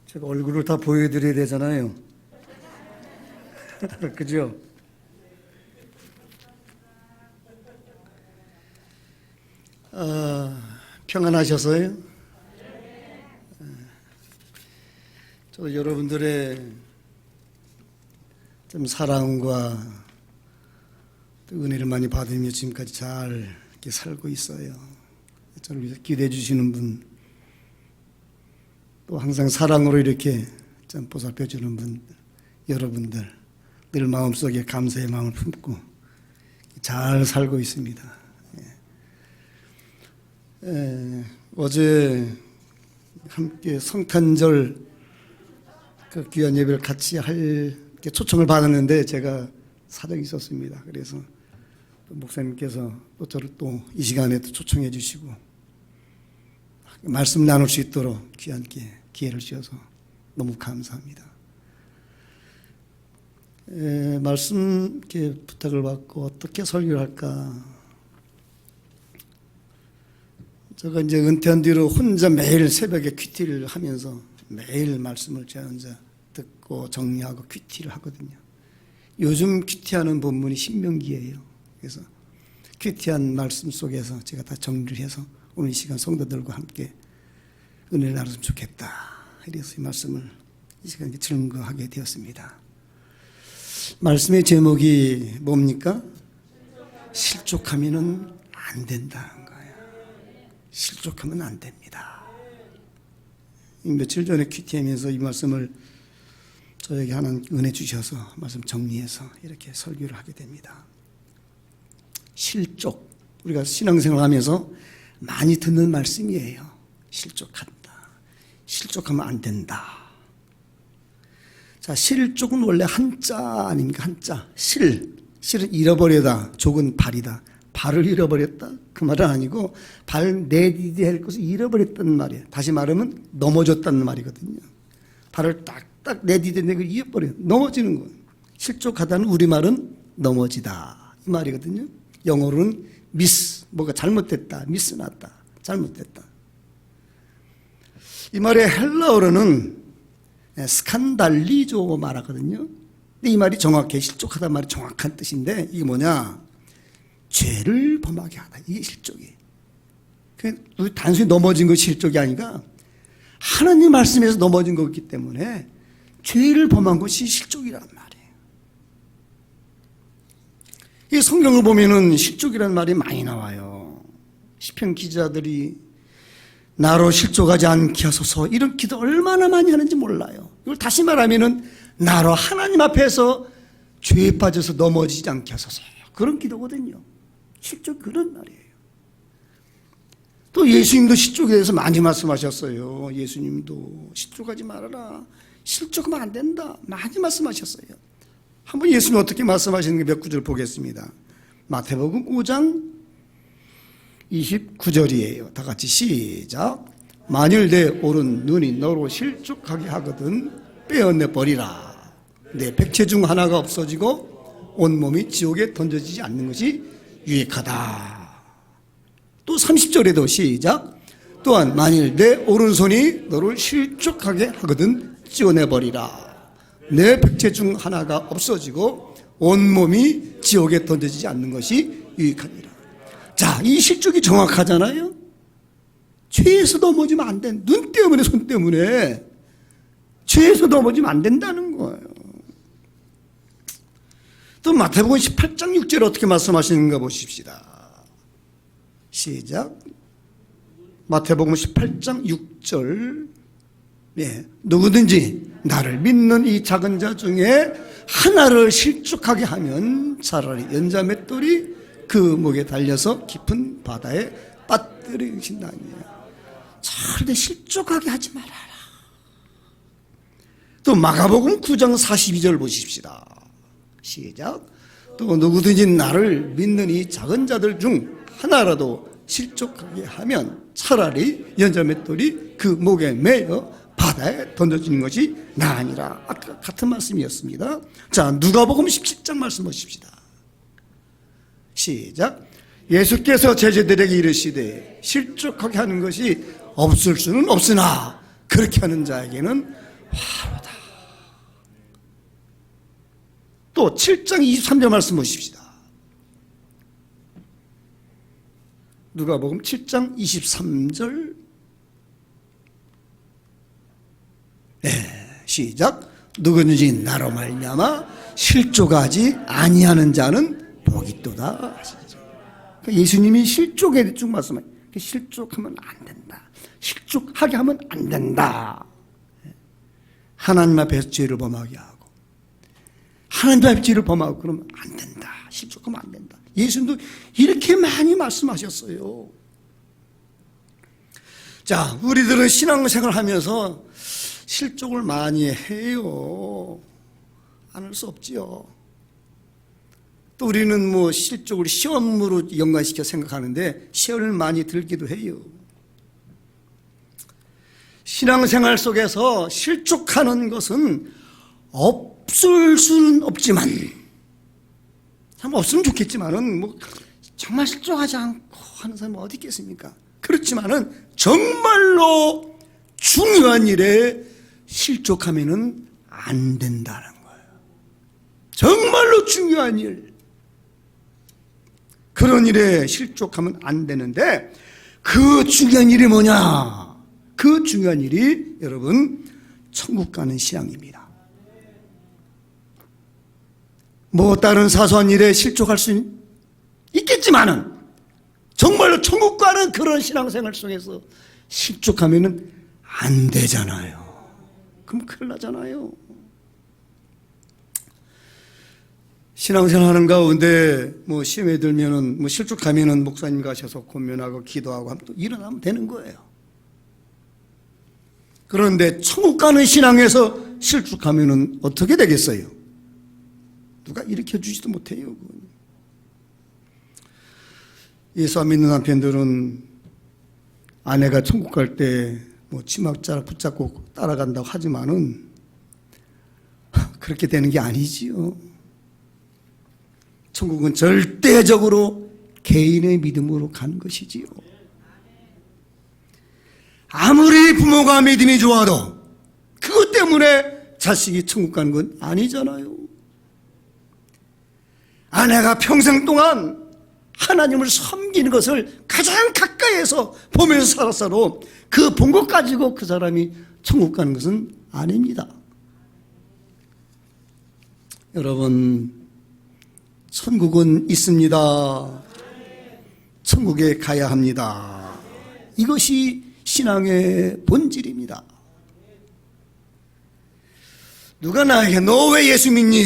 제가 얼굴을 다 보여드려야 되잖아요. 그죠? 평안하셨어요? 저도 여러분들의 좀 사랑과 또 은혜를 많이 받으며 지금까지 잘 이렇게 살고 있어요. 저를 위해서 기대해 주시는 분, 또 항상 사랑으로 이렇게 좀 보살펴 주는 분, 여러분들 늘 마음속에 감사의 마음을 품고 잘 살고 있습니다. 어제 함께 성탄절 그 귀한 예배를 같이 할 초청을 받았는데 제가 사정이 있었습니다. 그래서 목사님께서 또 저를 또 이 시간에 또 초청해 주시고 말씀 나눌 수 있도록 귀한 기회를 주셔서 너무 감사합니다. 말씀 이렇게 부탁을 받고 어떻게 설교를 할까? 제가 이제 은퇴한 뒤로 혼자 매일 새벽에 큐티를 하면서 매일 말씀을 제가 혼자 듣고 정리하고 큐티를 하거든요. 요즘 큐티하는 본문이 신명기예요. 그래서 큐티한 말씀 속에서 제가 다 정리를 해서 오늘 이 시간 성도들과 함께 은혜를 나눴으면 좋겠다. 이래서 이 말씀을 이 시간에 증거하게 되었습니다. 말씀의 제목이 뭡니까? 실족하면은 안 된다는 거예요. 실족하면 안 됩니다. 며칠 전에 큐티하면서 이 말씀을 저에게 하는 은혜 주셔서 말씀 정리해서 이렇게 설교를 하게 됩니다. 실족, 우리가 신앙생활 하면서 많이 듣는 말씀이에요. 실족한다. 실족하면 안 된다. 자, 실족은 원래 한자 아닙니까? 한자. 실은 잃어버리다, 족은 발이다. 발을 잃어버렸다? 그 말은 아니고 발 내디뎌야 할 것을 잃어버렸다는 말이에요. 다시 말하면 넘어졌다는 말이거든요. 발을 딱딱 내디뎌야 걸 잃어버려요. 넘어지는 거예요. 실족하다는 우리말은 넘어지다 이 말이거든요. 영어로는 미스, 뭐가 잘못됐다, 미스 났다, 잘못됐다. 이 말의 헬라어로는 스칸달리조 말하거든요. 근데 이 말이 정확해, 실족하다는 말이 정확한 뜻인데 이게 뭐냐? 죄를 범하게 하다. 이게 실족이에요. 우리 단순히 넘어진 것이 실족이 아니라 하나님 말씀에서 넘어진 거기 때문에 죄를 범한 것이 실족이란 말이에요. 이 성경을 보면은 실족이라는 말이 많이 나와요. 시편 기자들이 나로 실족하지 않게 하소서 이런 기도 얼마나 많이 하는지 몰라요. 이걸 다시 말하면은 나로 하나님 앞에서 죄에 빠져서 넘어지지 않게 하소서 그런 기도거든요. 실족 그런 말이에요. 또 예수님도 실족에 대해서 많이 말씀하셨어요. 예수님도 실족하지 말아라. 실족하면 안 된다. 많이 말씀하셨어요. 한번 예수님 어떻게 말씀하시는 게 몇 구절 보겠습니다. 마태복음 5장 29절이에요. 다 같이 시작. 만일 내 오른 눈이 너로 실족하게 하거든 빼어내 버리라. 내 백체 중 하나가 없어지고 온몸이 지옥에 던져지지 않는 것이 유익하다. 또 30절에도 시작. 또한 만일 내 오른손이 너를 실족하게 하거든 찌워내버리라. 내 백체 중 하나가 없어지고 온몸이 지옥에 던져지지 않는 것이 유익하니라. 자, 이 실족이 정확하잖아요. 죄에서 넘어지면 안 된, 눈 때문에 손 때문에 죄에서 넘어지면 안 된다는 거예요. 또 마태복음 18장 6절 어떻게 말씀하시는가 보십시다. 시작. 마태복음 18장 6절. 누구든지 나를 믿는 이 작은 자 중에 하나를 실족하게 하면 차라리 연자 맷돌이 그 목에 달려서 깊은 바다에 빠뜨리신다니. 차라리 실족하게 하지 말아라. 또 마가복음 9장 42절 보십시다. 시작. 또 누구든지 나를 믿는 이 작은 자들 중 하나라도 실족하게 하면 차라리 연자 맷돌이 그 목에 매어 바다에 던져지는 것이 나으니라. 아까 같은 말씀이었습니다. 자, 누가복음 17장 말씀 보십시다. 시작. 예수께서 제자들에게 이르시되 실족하게 하는 것이 없을 수는 없으나 그렇게 하는 자에게는 화로다. 또 7장 23절 말씀 보십시다. 누가복음 7장 23절. 네, 시작. 누구든지 나로 말미암아 실족하지 아니하는 자는 복이 있도다. 그러니까 예수님이 실족에 쭉 말씀하세요. 실족하면 안 된다. 실족하게 하면 안 된다. 하나님 앞에서 죄를 범하게 하고 하나님 앞에 죄를 범하고 그러면 안 된다. 실족하면 안 된다. 예수님도 이렇게 많이 말씀하셨어요. 자, 우리들은 신앙생활 하면서 실족을 많이 해요. 안 할 수 없지요. 또 우리는 뭐 실족을 시험으로 연관시켜 생각하는데 시험을 많이 들기도 해요. 신앙생활 속에서 실족하는 것은 없을 수는 없지만, 참 없으면 좋겠지만은 뭐 정말 실족하지 않고 하는 사람이 어디 있겠습니까? 그렇지만은 정말로 중요한 일에 실족하면은 안 된다는 거예요. 정말로 중요한 일, 그런 일에 실족하면 안 되는데, 그 중요한 일이 뭐냐? 그 중요한 일이 여러분 천국 가는 신앙입니다. 뭐 다른 사소한 일에 실족할 수 있겠지만은 정말로 천국 가는 그런 신앙생활 속에서 실족하면은 안 되잖아요. 그럼 큰일 나잖아요. 신앙생활 하는 가운데 뭐 시험에 들면은 뭐 실족하면은 목사님 가셔서 권면하고 기도하고 하면 또 일어나면 되는 거예요. 그런데 천국 가는 신앙에서 실족하면은 어떻게 되겠어요? 누가 일으켜 주지도 못해요. 예수 안 믿는 남편들은 아내가 천국 갈 때 뭐 치맛자락 붙잡고 따라간다고 하지만은 그렇게 되는 게 아니지요. 천국은 절대적으로 개인의 믿음으로 가는 것이지요. 아무리 부모가 믿음이 좋아도 그것 때문에 자식이 천국 가는 건 아니잖아요. 아내가 평생 동안 하나님을 섬기는 것을 가장 가까이에서 보면서 살았어도 그 본 것 가지고 그 사람이 천국 가는 것은 아닙니다. 여러분, 천국은 있습니다. 천국에 가야 합니다. 이것이 신앙의 본질입니다. 누가 나에게 너 왜 예수 믿니?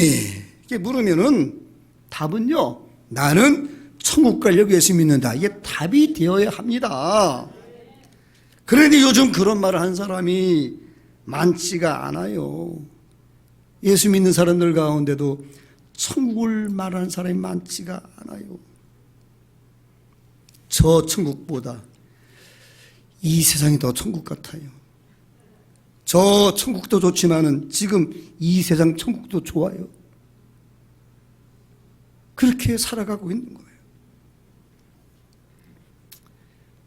이렇게 물으면은 답은요, 나는 천국 가려고 예수 믿는다. 이게 답이 되어야 합니다. 그런데 요즘 그런 말을 한 사람이 많지가 않아요. 예수 믿는 사람들 가운데도 천국을 말하는 사람이 많지가 않아요. 저 천국보다 이 세상이 더 천국 같아요. 저 천국도 좋지만은 지금 이 세상 천국도 좋아요. 그렇게 살아가고 있는 거예요.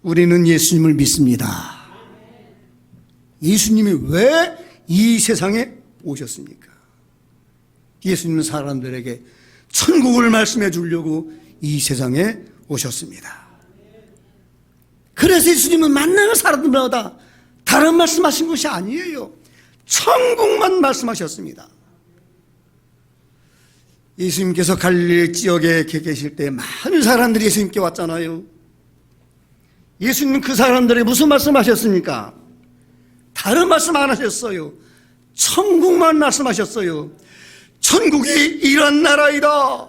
우리는 예수님을 믿습니다. 예수님이 왜 이 세상에 오셨습니까? 예수님은 사람들에게 천국을 말씀해 주려고 이 세상에 오셨습니다. 그래서 예수님은 만나는 사람들마다 다른 말씀하신 것이 아니에요. 천국만 말씀하셨습니다. 예수님께서 갈릴리 지역에 계실 때 많은 사람들이 예수님께 왔잖아요. 예수님은 그 사람들에게 무슨 말씀하셨습니까? 다른 말씀 안 하셨어요. 천국만 말씀하셨어요. 천국이 이런 나라이다.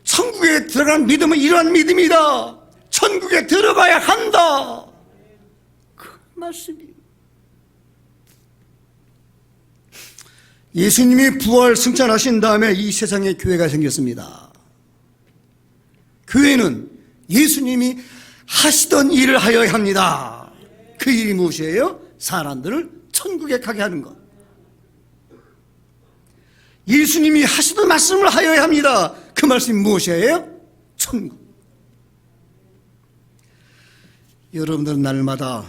천국에 들어간 믿음은 이런 믿음이다. 천국에 들어가야 한다. 그 말씀이에요. 예수님이 부활 승천하신 다음에 이 세상에 교회가 생겼습니다. 교회는 예수님이 하시던 일을 하여야 합니다. 그 일이 무엇이에요? 사람들을 천국에 가게 하는 것. 예수님이 하시던 말씀을 하여야 합니다. 그 말씀이 무엇이에요? 천국. 여러분들은 날마다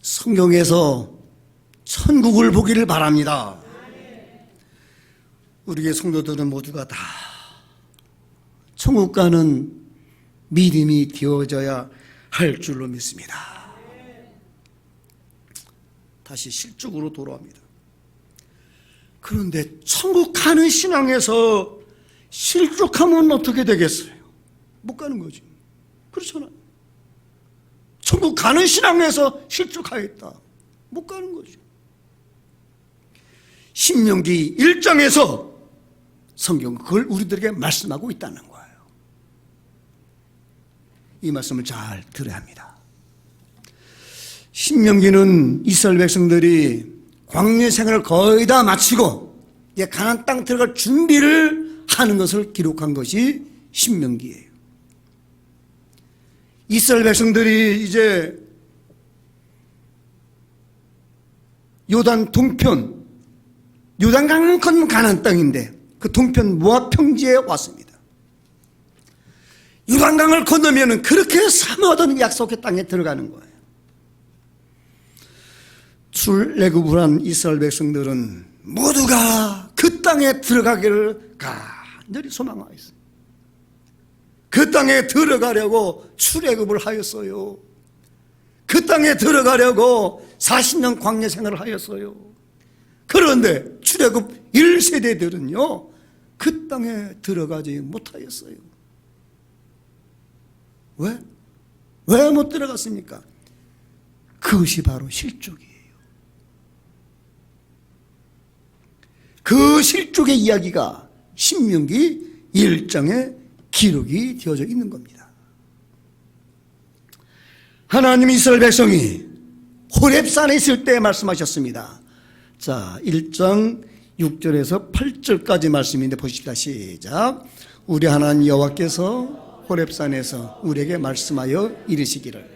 성경에서 천국을 보기를 바랍니다. 우리의 성도들은 모두가 다 천국 가는 믿음이 되어져야 할 줄로 믿습니다. 다시 실적으로 돌아옵니다. 그런데 천국 가는 신앙에서 실족하면 어떻게 되겠어요? 못 가는 거지. 그렇잖아요. 천국 가는 신앙에서 실족하겠다. 못 가는 거죠. 신명기 1장에서 성경은 그걸 우리들에게 말씀하고 있다는 거예요. 이 말씀을 잘 들어야 합니다. 신명기는 이스라엘 백성들이 광야 생활을 거의 다 마치고 이제 가나안 땅 들어갈 준비를 하는 것을 기록한 것이 신명기예요. 이스라엘 백성들이 이제 요단 동편, 요단강 건너 가나안 땅인데 그 동편 모압 평지에 왔습니다. 요단강을 건너면은 그렇게 사모하던 약속의 땅에 들어가는 거예요. 출애굽을 한 이스라엘 백성들은 모두가 그 땅에 들어가기를 간절히 소망하고 있어요. 그 땅에 들어가려고 출애굽을 하였어요. 그 땅에 들어가려고 40년 광야 생활을 하였어요. 그런데 출애굽 1세대들은요 그 땅에 들어가지 못하였어요. 왜? 왜 못 들어갔습니까? 그것이 바로 실족이에요. 그 실족의 이야기가 신명기 1장에 기록이 되어져 있는 겁니다. 하나님 이스라엘 백성이 호렙산에 있을 때 말씀하셨습니다. 자, 1장 6절에서 8절까지 말씀인데 보십시다. 시작. 우리 하나님 여호와께서 호렙산에서 우리에게 말씀하여 이르시기를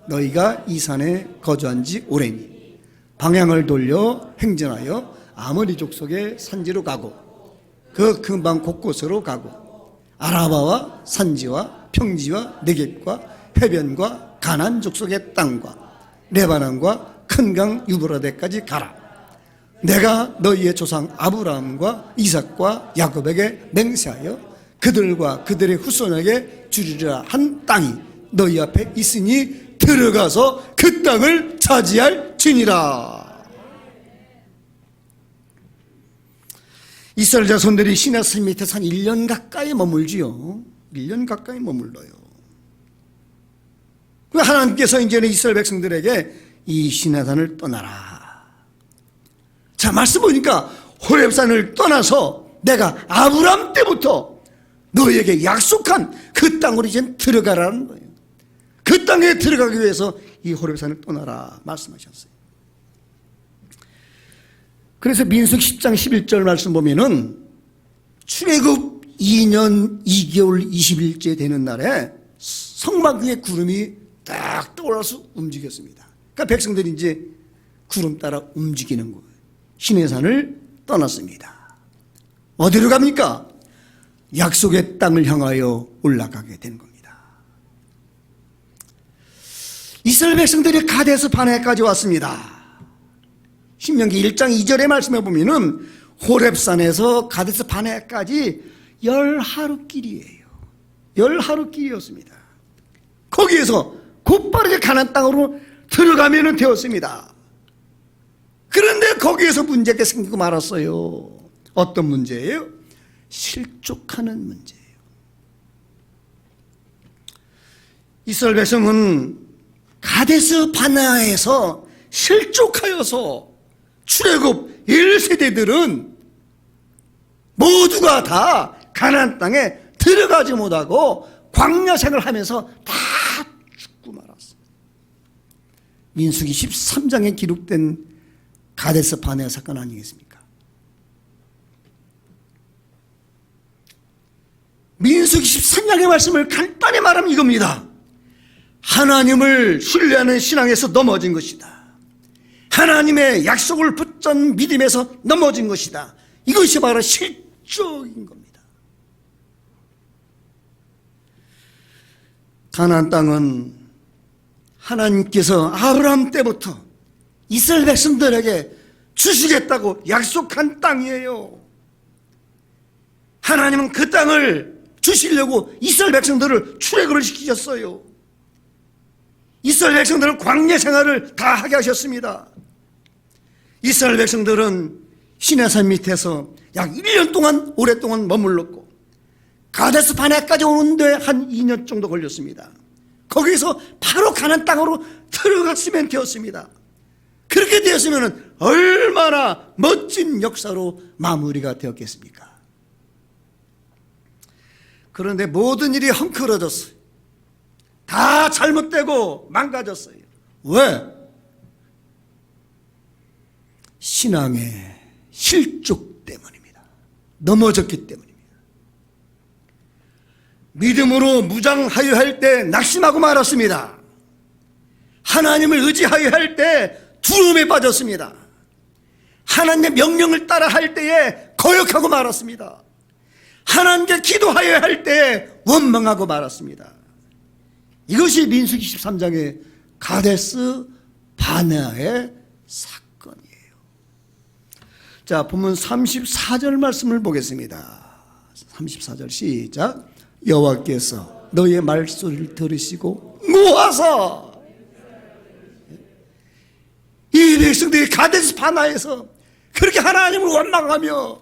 너희가 이 산에 거주한 지 오래니 방향을 돌려 행전하여 아모리 족속의 산지로 가고 그 근방 곳곳으로 가고 아라바와 산지와 평지와 네겝과 해변과 가나안 족속의 땅과 레바논과 큰 강 유브라데까지 가라. 내가 너희의 조상 아브라함과 이삭과 야곱에게 맹세하여 그들과 그들의 후손에게 주리라 한 땅이 너희 앞에 있으니 들어가서 그 땅을 차지할지니라. 이스라엘 자손들이 시내산 밑에서 한 1년 가까이 머물지요. 1년 가까이 머물러요. 그 하나님께서 이제는 이스라엘 백성들에게 이 시내산을 떠나라. 자, 말씀 보니까 호렙산을 떠나서 내가 아브라함 때부터 너희에게 약속한 그 땅으로 이제 들어가라는 거예요. 그 땅에 들어가기 위해서 이 호렙산을 떠나라 말씀하셨어요. 그래서 민수기 10장 11절 말씀 보면은 출애굽 2년 2개월 20일째 되는 날에 성막 위에 구름이 딱 떠올라서 움직였습니다. 그러니까 백성들이 이제 구름 따라 움직이는 거예요. 시내산을 떠났습니다. 어디로 갑니까? 약속의 땅을 향하여 올라가게 된 겁니다. 이스라엘 백성들이 가데스 바네까지 왔습니다. 신명기 1장 2절의 말씀에 보면은 호렙산에서 가데스 바네까지 10하루길이에요. 10하루길이었습니다. 거기에서 곧바르게 가나안 땅으로 들어가면 되었습니다. 그런데 거기에서 문제가 생기고 말았어요. 어떤 문제예요? 실족하는 문제예요. 이스라엘 백성은 가데스 바네아에서 실족하여서 출애굽 1세대들은 모두가 다 가나안 땅에 들어가지 못하고 광야 생활을 하면서 다 죽고 말았어요. 민수기 13장에 기록된 가데스 바네아 사건 아니겠습니까? 민수기 13장의 말씀을 간단히 말하면 이겁니다. 하나님을 신뢰하는 신앙에서 넘어진 것이다. 하나님의 약속을 붙잡은 믿음에서 넘어진 것이다. 이것이 바로 실족인 겁니다. 가나안 땅은 하나님께서 아브라함 때부터 이스라엘 백성들에게 주시겠다고 약속한 땅이에요. 하나님은 그 땅을 주시려고 이스라엘 백성들을 출애굽을 시키셨어요. 이스라엘 백성들은 광야 생활을 다 하게 하셨습니다. 이스라엘 백성들은 시내산 밑에서 약 1년 동안 오랫동안 머물렀고 가데스 바네까지 오는데 한 2년 정도 걸렸습니다. 거기서 바로 가나안 땅으로 들어갔으면 되었습니다. 그렇게 되었으면 얼마나 멋진 역사로 마무리가 되었겠습니까? 그런데 모든 일이 헝클어졌어요. 다 잘못되고 망가졌어요. 왜? 신앙의 실족 때문입니다. 넘어졌기 때문입니다. 믿음으로 무장하여 할 때 낙심하고 말았습니다. 하나님을 의지하여 할 때 두려움에 빠졌습니다. 하나님의 명령을 따라 할 때에 거역하고 말았습니다. 하나님께 기도하여 할 때에 원망하고 말았습니다. 이것이 민수기 13장의 가데스 바네아의 사건이에요. 자, 본문 34절 말씀을 보겠습니다. 34절 시작. 여호와께서 너희의 말소리를 들으시고 노하사 이 백성들이 가데스 바네아에서 그렇게 하나님을 원망하며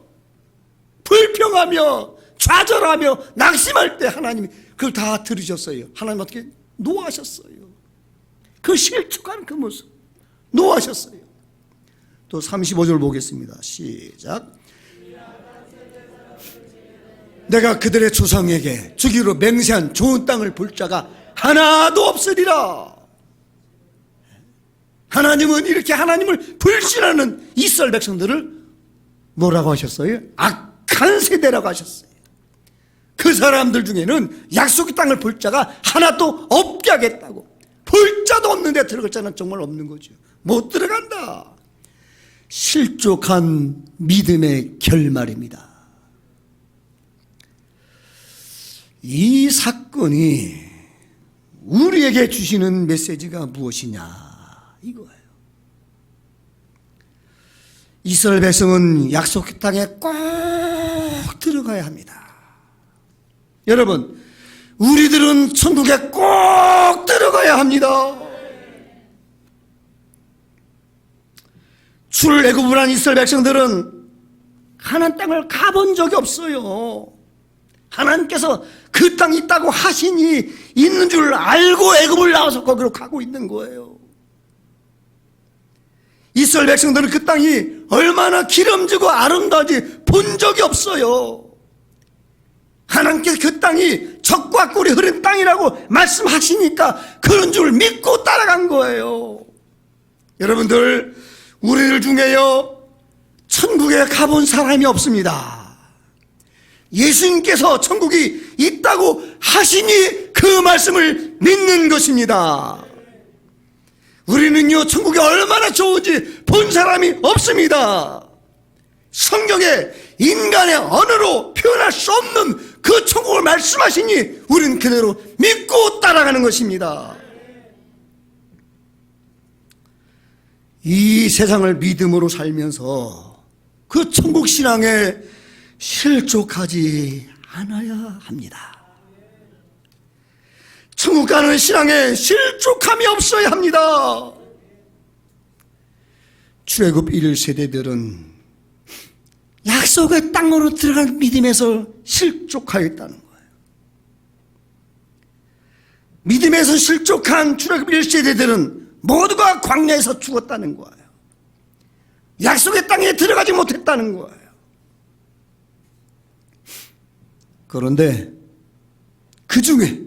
불평하며 좌절하며 낙심할 때 하나님이 그걸 다 들으셨어요. 하나님 어떻게 노하셨어요. 그 실축한 그 모습 노하셨어요. 또 35절 보겠습니다. 시작. 내가 그들의 조상에게 주기로 맹세한 좋은 땅을 볼 자가 하나도 없으리라. 하나님은 이렇게 하나님을 불신하는 이스라엘 백성들을 뭐라고 하셨어요? 악한 세대라고 하셨어요. 그 사람들 중에는 약속의 땅을 볼 자가 하나도 없게 하겠다고. 볼 자도 없는데 들어갈 자는 정말 없는 거죠. 못 들어간다. 실족한 믿음의 결말입니다. 이 사건이 우리에게 주시는 메시지가 무엇이냐 이거예요. 이스라엘 백성은 약속의 땅에 꼭 들어가야 합니다. 여러분, 우리들은 천국에 꼭 들어가야 합니다. 출애굽을 한 이스라엘 백성들은 가나안 땅을 가본 적이 없어요. 하나님께서 그 땅이 있다고 하시니 있는 줄 알고 애굽을 나와서 거기로 가고 있는 거예요. 이스라엘 백성들은 그 땅이 얼마나 기름지고 아름다운지 본 적이 없어요. 하나님께서 그 땅이 젖과 꿀이 흐른 땅이라고 말씀하시니까 그런 줄 믿고 따라간 거예요. 여러분들, 우리들 중에요 천국에 가본 사람이 없습니다. 예수님께서 천국이 있다고 하시니 그 말씀을 믿는 것입니다. 우리는요 천국이 얼마나 좋은지 본 사람이 없습니다. 성경에 인간의 언어로 표현할 수 없는 그 천국을 말씀하시니 우리는 그대로 믿고 따라가는 것입니다. 이 세상을 믿음으로 살면서 그 천국 신앙에 실족하지 않아야 합니다. 천국 가는 신앙에 실족함이 없어야 합니다. 출애굽 1세대들은 약속의 땅으로 들어간 믿음에서 실족하였다는 거예요. 믿음에서 실족한 출애굽 1세대들은 모두가 광야에서 죽었다는 거예요. 약속의 땅에 들어가지 못했다는 거예요. 그런데 그 중에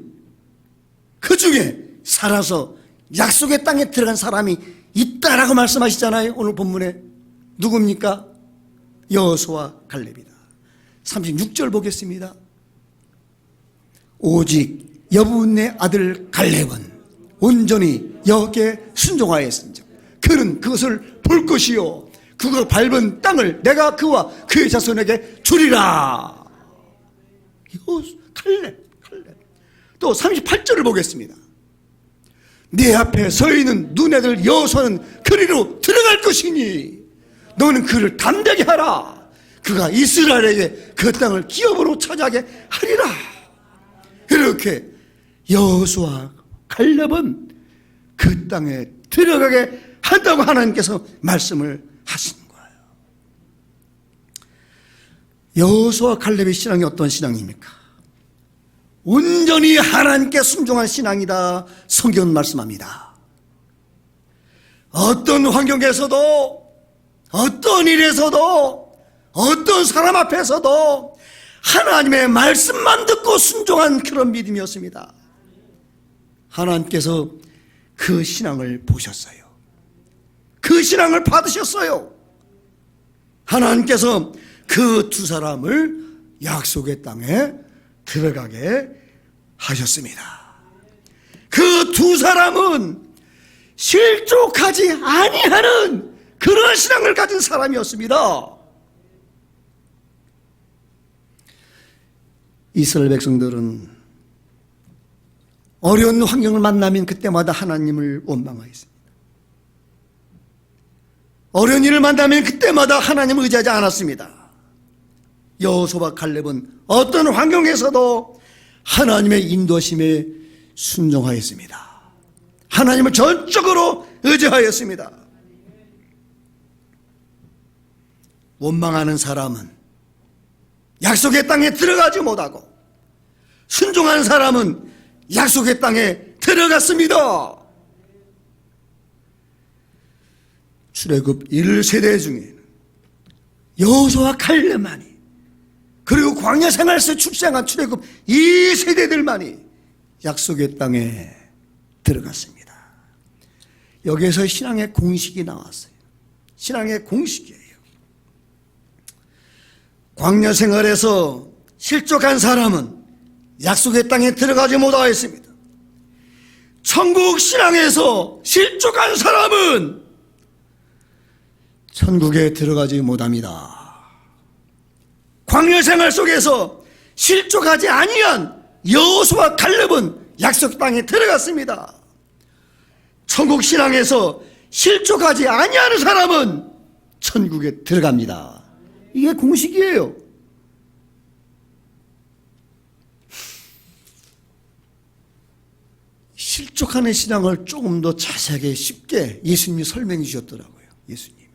살아서 약속의 땅에 들어간 사람이 있다라고 말씀하시잖아요. 오늘 본문에 누굽니까? 여호수아와 갈렙이다. 36절 보겠습니다. 오직 여분의 아들 갈렙은 온전히 여호와께 순종하였은즉 그는 그것을 볼 것이요 그가 밟은 땅을 내가 그와 그의 자손에게 주리라. 갈렙. 또 38절을 보겠습니다. 네 앞에 서 있는 눈에들 여호수아는 그리로 들어갈 것이니 너는 그를 담대하게 하라. 그가 이스라엘에게 그 땅을 기업으로 차지하게 하리라. 이렇게 여호수아 갈렙은 그 땅에 들어가게 한다고 하나님께서 말씀을 하시는 거예요. 여호수아 갈렙의 신앙이 어떤 신앙입니까? 온전히 하나님께 순종한 신앙이다. 성경은 말씀합니다. 어떤 환경에서도, 어떤 일에서도, 어떤 사람 앞에서도 하나님의 말씀만 듣고 순종한 그런 믿음이었습니다. 하나님께서 그 신앙을 보셨어요. 그 신앙을 받으셨어요. 하나님께서 그 두 사람을 약속의 땅에 들어가게 하셨습니다. 그 두 사람은 실족하지 아니하는 그런 신앙을 가진 사람이었습니다. 이스라엘 백성들은 어려운 환경을 만나면 그때마다 하나님을 원망하였습니다. 어려운 일을 만나면 그때마다 하나님을 의지하지 않았습니다. 여호수아와 갈렙은 어떤 환경에서도 하나님의 인도하심에 순종하였습니다. 하나님을 전적으로 의지하였습니다. 원망하는 사람은 약속의 땅에 들어가지 못하고 순종한 사람은 약속의 땅에 들어갔습니다. 출애굽 1세대 중에는 여호수아와 갈렙만이, 그리고 광야 생활에서 출생한 출애굽 2세대들만이 약속의 땅에 들어갔습니다. 여기에서 신앙의 공식이 나왔어요. 신앙의 공식이에요. 광야 생활에서 실족한 사람은 약속의 땅에 들어가지 못하였습니다. 천국 신앙에서 실족한 사람은 천국에 들어가지 못합니다. 광야 생활 속에서 실족하지 아니한 여호수아와 갈렙은 약속 땅에 들어갔습니다. 천국 신앙에서 실족하지 아니하는 사람은 천국에 들어갑니다. 이게 공식이에요. 실족하는 신앙을 조금 더 자세하게 쉽게 예수님이 설명해 주셨더라고요. 예수님이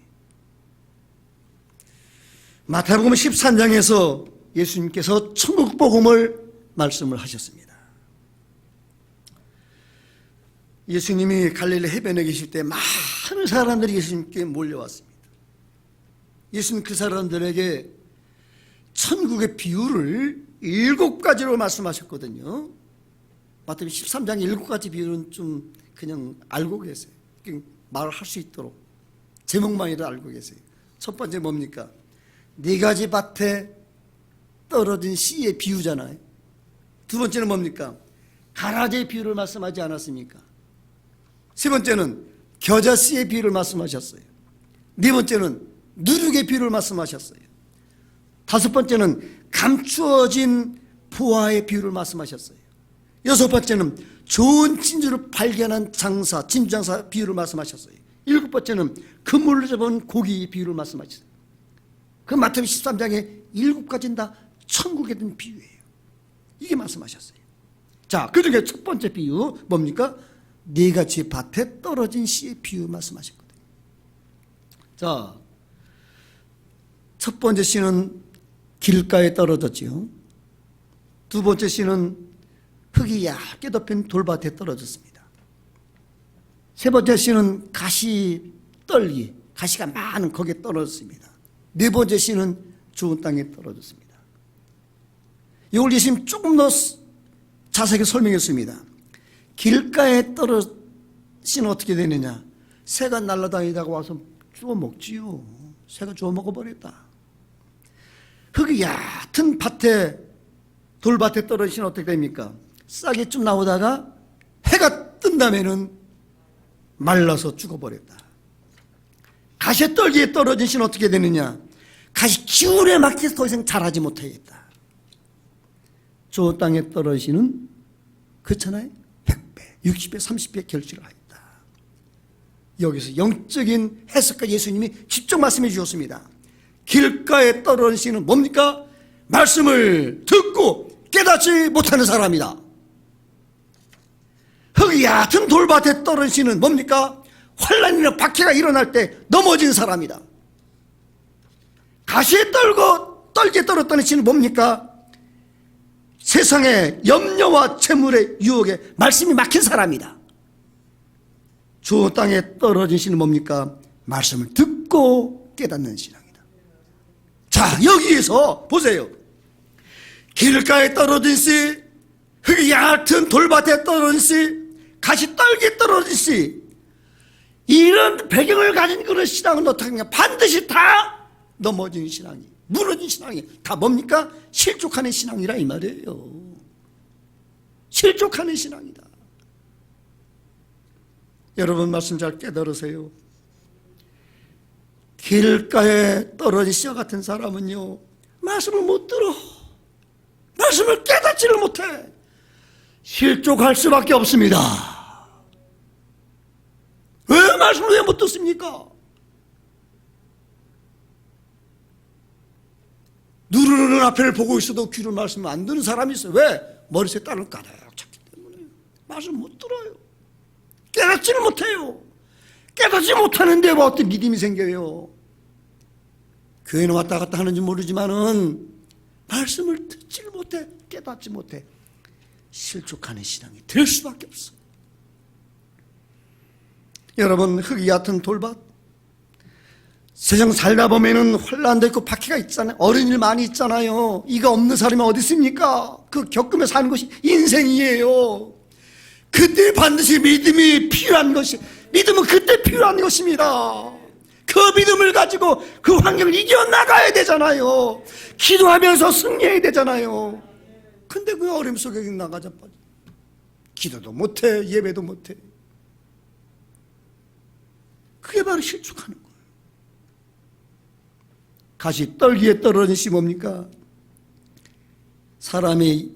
마태복음 13장에서 예수님께서 천국 복음을 말씀을 하셨습니다. 예수님이 갈릴리 해변에 계실 때 많은 사람들이 예수님께 몰려왔습니다. 예수님 그 사람들에게 천국의 비유를 7가지로 말씀하셨거든요. 마태복음 13장 7가지 비유는 좀 그냥 알고 계세요. 말을 할 수 있도록 제목만이라도 알고 계세요. 첫 번째 뭡니까? 4가지 밭에 떨어진 씨의 비유잖아요. 두 번째는 뭡니까? 가라지의 비유를 말씀하지 않았습니까? 세 번째는 겨자 씨의 비유를 말씀하셨어요. 네 번째는 누룩의 비유를 말씀하셨어요. 다섯 번째는 감추어진 부하의 비유를 말씀하셨어요. 여섯 번째는 좋은 진주를 발견한 장사, 진주장사 비유를 말씀하셨어요. 일곱 번째는 그물로 잡은 고기 비유를 말씀하셨어요. 그 마태복음 13장에 7가지는 다 천국에 든 비유예요. 이게 말씀하셨어요. 자, 그 중에 첫 번째 비유 뭡니까? 4가지 밭에 떨어진 씨의 비유 말씀하셨거든요. 자, 첫 번째 씨는 길가에 떨어졌지요. 두 번째 씨는 흙이 얇게 덮인 돌밭에 떨어졌습니다. 세 번째 씨는 가시떨기, 가시가 많은 거기에 떨어졌습니다. 네 번째 씨는 좋은 땅에 떨어졌습니다. 이걸 예수님 조금 더 자세하게 설명했습니다. 길가에 떨어진 씨는 어떻게 되느냐? 새가 날아다니다가 와서 주워 먹지요. 새가 주워 먹어버렸다. 흙이 얕은 밭에, 돌밭에 떨어진 씨는 어떻게 됩니까? 싹이 좀 나오다가 해가 뜬 다음에는 말라서 죽어버렸다. 가시떨기에 떨어진 씨는 어떻게 되느냐? 가시 기운에 막혀서 더 이상 자라지 못하겠다. 좋은 땅에 떨어지는 그렇잖아요. 100배, 60배, 30배 결실을 하였다. 여기서 영적인 해석과 예수님이 직접 말씀해 주셨습니다. 길가에 떨어진 씨는 뭡니까? 말씀을 듣고 깨닫지 못하는 사람이다. 흙이 얕은 돌밭에 떨어진 씨는 뭡니까? 환난이나 박해가 일어날 때 넘어진 사람이다. 가시에 떨게 떨었다는 씨는 뭡니까? 세상의 염려와 재물의 유혹에 말씀이 막힌 사람이다. 주 땅에 떨어진 씨는 뭡니까? 말씀을 듣고 깨닫는 신앙이다. 자, 여기에서 보세요. 길가에 떨어진 씨, 흙이 얕은 돌밭에 떨어진 씨, 가시 떨게 떨어진 씨, 이런 배경을 가진 그런 신앙은 어떻게 하냐? 반드시 다 넘어진 신앙이, 무너진 신앙이 다 뭡니까? 실족하는 신앙이라 이 말이에요. 실족하는 신앙이다. 여러분 말씀 잘 깨달으세요. 길가에 떨어진 씨와 같은 사람은요, 말씀을 못 들어, 말씀을 깨닫지를 못해, 실족할 수밖에 없습니다. 왜 말씀을 왜 못 듣습니까? 누르는 앞에를 보고 있어도 귀로 말씀을 안 듣는 사람이 있어요. 왜? 머릿속에 딸을 까다롭게 찾기 때문에 말씀 못 들어요. 깨닫지를 못해요. 깨닫지 못하는데 뭐 어떤 믿음이 생겨요? 교회는 왔다 갔다 하는지 모르지만은 말씀을 듣지를 못해, 깨닫지 못해. 실족하는 신앙이 될 수밖에 없어. 여러분, 흙이 얕은 돌밭, 세상 살다 보면은 혼란도 있고 박해가 있잖아요. 어려운 일 많이 있잖아요. 이가 없는 사람이 어디 있습니까? 그 겪으며 사는 것이 인생이에요. 그때 반드시 믿음이 필요한 것이, 믿음은 그때 필요한 것입니다. 그 믿음을 가지고 그 환경을 이겨나가야 되잖아요. 기도하면서 승리해야 되잖아요. 근데 그 어려움 속에 나가자마자 기도도 못해, 예배도 못해. 그게 바로 실족하는 거예요. 가시 떨기에 떨어진 씨 뭡니까? 사람이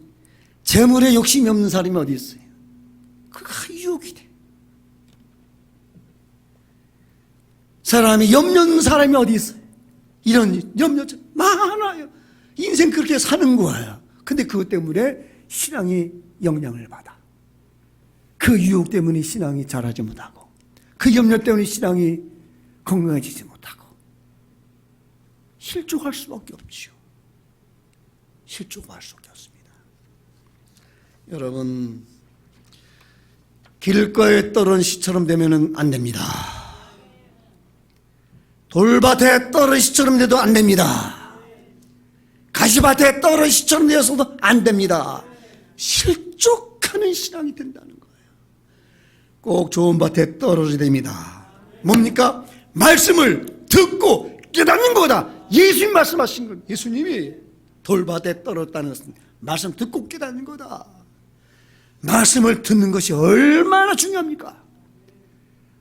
재물에 욕심이 없는 사람이 어디 있어요? 그가 유혹이 돼. 사람이 염려 없는 사람이 어디 있어요? 이런 염려 많아요. 인생 그렇게 사는 거야. 근데 그것 때문에 신앙이 영향을 받아. 그 유혹 때문에 신앙이 자라지 못하고, 그 염려 때문에 신앙이 건강해지지 못하고, 실족할 수밖에 없지요. 실족할 수밖에 없습니다. 여러분, 길가에 떨어진 씨처럼 되면 안 됩니다. 돌밭에 떨어진 씨처럼 돼도 안 됩니다. 가시밭에 떨어진 씨처럼 되어서도 안 됩니다. 실족하는 신앙이 된다는 거예요. 꼭 좋은 밭에 떨어져야 됩니다. 뭡니까? 말씀을 듣고 깨닫는 거다. 예수님 말씀하신 건, 예수님이 돌밭에 떨어졌다는 것은 말씀 듣고 깨닫는 거다. 말씀을 듣는 것이 얼마나 중요합니까?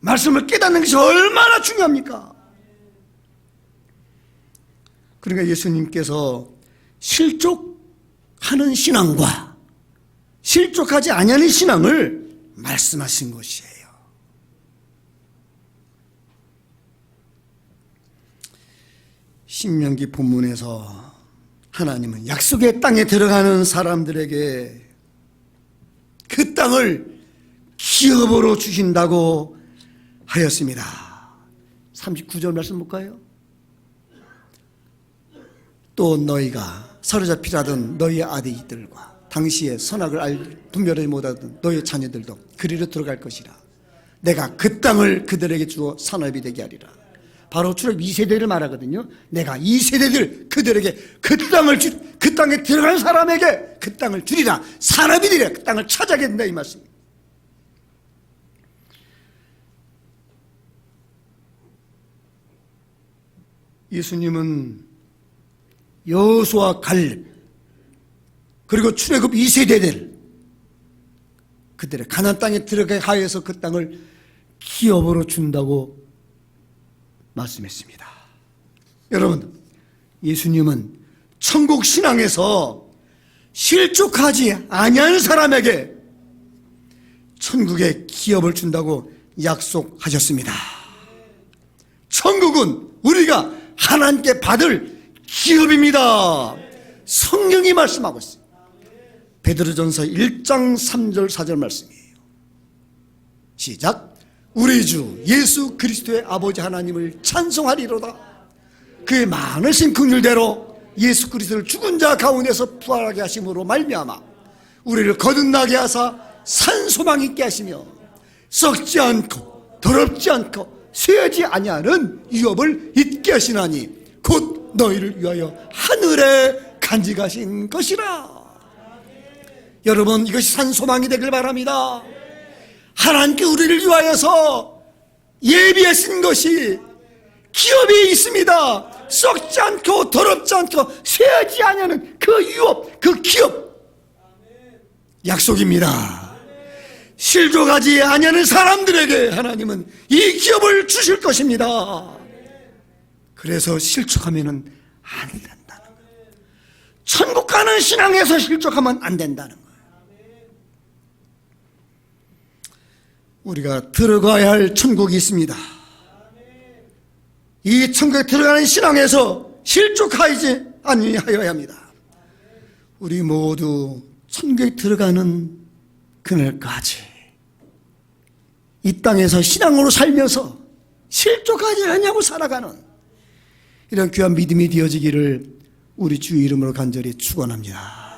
말씀을 깨닫는 것이 얼마나 중요합니까? 그러니까 예수님께서 실족하는 신앙과 실족하지 아니하는 신앙을 말씀하신 것이에요. 신명기 본문에서 하나님은 약속의 땅에 들어가는 사람들에게 그 땅을 기업으로 주신다고 하였습니다. 39절 말씀 볼까요? 또 너희가 사로잡히라던 너희의 아들들과 당시의 선악을 분별하지 못하던 너희의 자녀들도 그리로 들어갈 것이라. 내가 그 땅을 그들에게 주어 산업이 되게 하리라. 바로 출애굽 2세대를 말하거든요. 내가 2세대들 그들에게 그 땅에 들어간 사람에게 그 땅을 주리라. 산업이 되리라. 그 땅을 차지하게 된다 이 말씀입니다. 예수님은 여호수아 갈렙 그리고 출애굽 2세대들 그들의 가나안 땅에 들어가게 하여서 그 땅을 기업으로 준다고 말씀했습니다. 여러분, 예수님은 천국 신앙에서 실족하지 아니하는 사람에게 천국에 기업을 준다고 약속하셨습니다. 천국은 우리가 하나님께 받을 기업입니다. 성경이 말씀하고 있어요. 베드로전서 1장 3절 4절 말씀이에요. 시작. 우리 주 예수 그리스도의 아버지 하나님을 찬송하리로다. 그의 많으신 긍휼대로 예수 그리스도를 죽은 자 가운데서 부활하게 하심으로 말미암아 우리를 거듭나게 하사 산 소망 있게 하시며 썩지 않고 더럽지 않고 쇠하지 아니하는 유업을 잊게 하시나니 곧 너희를 위하여 하늘에 간직하신 것이라. 여러분, 이것이 산 소망이 되길 바랍니다. 하나님께 우리를 위하여서 예비하신 것이 기업이 있습니다. 썩지 않고 더럽지 않고 쇠하지 아니하는 그 유업, 그 기업 약속입니다. 실족하지 아니하는 사람들에게 하나님은 이 기업을 주실 것입니다. 그래서 실족하면 안 된다는 거예요. 천국 가는 신앙에서 실족하면 안 된다는 거예요. 우리가 들어가야 할 천국이 있습니다. 이 천국에 들어가는 신앙에서 실족하지 아니하여야 합니다. 우리 모두 천국에 들어가는 그날까지 이 땅에서 신앙으로 살면서 실족하지 않냐고 살아가는 이런 귀한 믿음이 되어지기를 우리 주 이름으로 간절히 축원합니다.